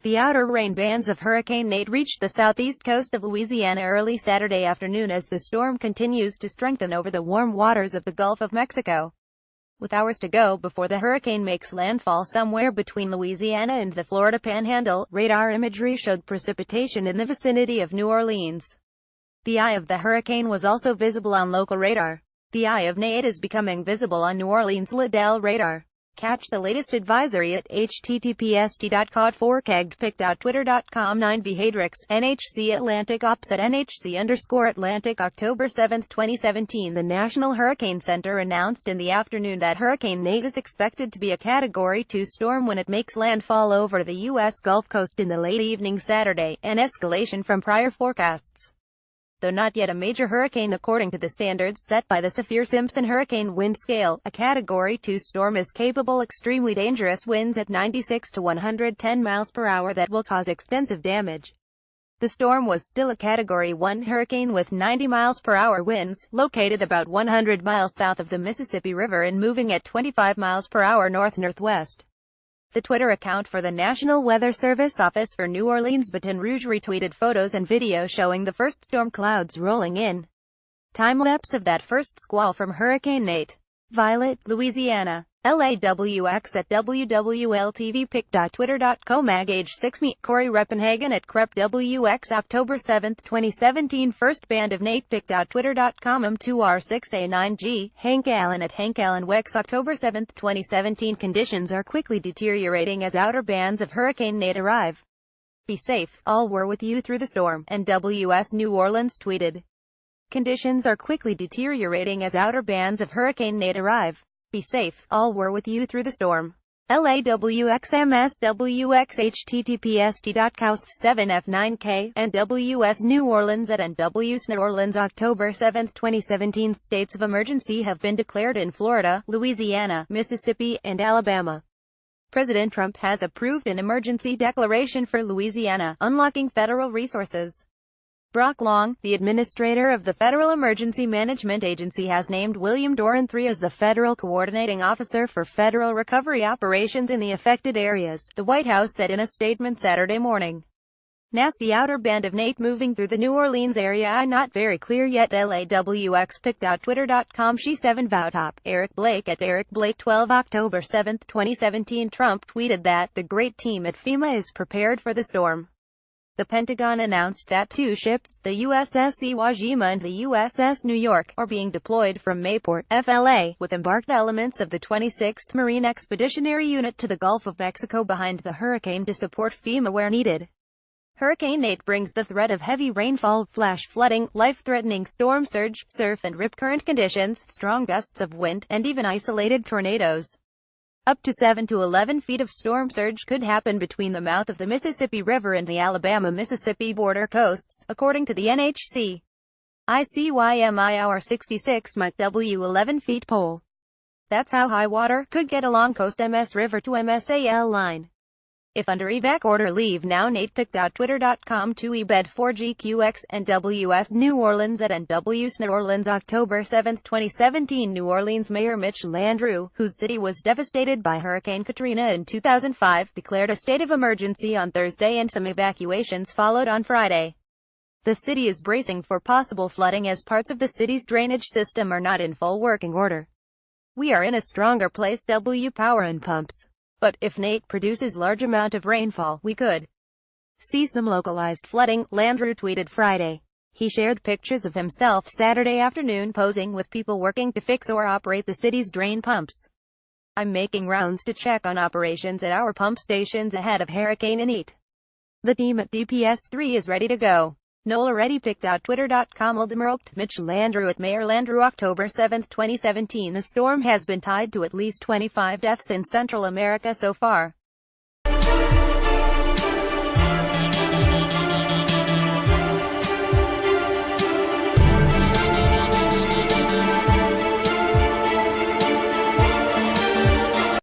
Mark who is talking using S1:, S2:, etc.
S1: The outer rain bands of Hurricane Nate reached the southeast coast of Louisiana early Saturday afternoon as the storm continues to strengthen over the warm waters of the Gulf of Mexico. With hours to go before the hurricane makes landfall somewhere between Louisiana and the Florida Panhandle, radar imagery showed precipitation in the vicinity of New Orleans. The eye of the hurricane was also visible on local radar. The eye of Nate is becoming visible on New Orleans' Liddell radar. Catch the latest advisory at https://cod4cagdpic.twitter.com 9v Hadrix, NHC Atlantic Ops at NHC_Atlantic October 7, 2017. The National Hurricane Center announced in the afternoon that Hurricane Nate is expected to be a Category 2 storm when it makes landfall over the U.S. Gulf Coast in the late evening Saturday, an escalation from prior forecasts. Though not yet a major hurricane according to the standards set by the Saffir-Simpson hurricane wind scale, a Category 2 storm is capable extremely dangerous winds at 96 to 110 miles per hour that will cause extensive damage. The storm was still a Category 1 hurricane with 90 miles per hour winds, located about 100 miles south of the Mississippi River and moving at 25 miles per hour north-northwest. The Twitter account for the National Weather Service Office for New Orleans Baton Rouge retweeted photos and video showing the first storm clouds rolling in. Time-lapse of that first squall from Hurricane Nate. Violet, Louisiana. LAWX at wwltvpic.twitter.com age 6 Meet Corey Reppenhagen at CrepWX October 7, 2017 First band of natepic.twitter.com M2R6A9G Hank Allen at Hank Allen Wex October 7, 2017 Conditions are quickly deteriorating as outer bands of Hurricane Nate arrive. Be safe, all were with you through the storm, NWS New Orleans tweeted. Conditions are quickly deteriorating as outer bands of Hurricane Nate arrive. Be safe, all were with you through the storm. LAWXMSWX https://t.causp7f9k NWS New Orleans at NWS New Orleans October 7, 2017 States of emergency have been declared in Florida, Louisiana, Mississippi, and Alabama. President Trump has approved an emergency declaration for Louisiana, unlocking federal resources. Brock Long, the administrator of the Federal Emergency Management Agency, has named William Doran III as the federal coordinating officer for federal recovery operations in the affected areas, the White House said in a statement Saturday morning. Nasty outer band of Nate moving through the New Orleans area. I'm not very clear yet. LAWXpic.twitter.com She 7 Voutop, Eric Blake at Eric Blake 12 October 7, 2017 Trump tweeted that the great team at FEMA is prepared for the storm. The Pentagon announced that two ships, the USS Iwo Jima and the USS New York, are being deployed from Mayport, FLA, with embarked elements of the 26th Marine Expeditionary Unit to the Gulf of Mexico behind the hurricane to support FEMA where needed. Hurricane Nate brings the threat of heavy rainfall, flash flooding, life-threatening storm surge, surf and rip current conditions, strong gusts of wind, and even isolated tornadoes. Up to 7 to 11 feet of storm surge could happen between the mouth of the Mississippi River and the Alabama-Mississippi border coasts, according to the NHC. ICYMIR66 Mike W 11 feet pole. That's how high water could get along Coast MS River to MSAL line. If under evac order leave now natepic.twitter.com 2ebed4gqx NWS New Orleans at NWS New Orleans October 7, 2017 New Orleans Mayor Mitch Landrieu, whose city was devastated by Hurricane Katrina in 2005, declared a state of emergency on Thursday and some evacuations followed on Friday. The city is bracing for possible flooding as parts of the city's drainage system are not in full working order. We are in a stronger place. W power and pumps. But if Nate produces large amount of rainfall, we could see some localized flooding, Landrieu tweeted Friday. He shared pictures of himself Saturday afternoon posing with people working to fix or operate the city's drain pumps. I'm making rounds to check on operations at our pump stations ahead of Hurricane Nate. The team at DPS3 is ready to go. NolaReadyPic.twitter.com Ultimeroked Mitch Landrieu at Mayor Landrieu October 7, 2017 The storm has been tied to at least 25 deaths in Central America so far.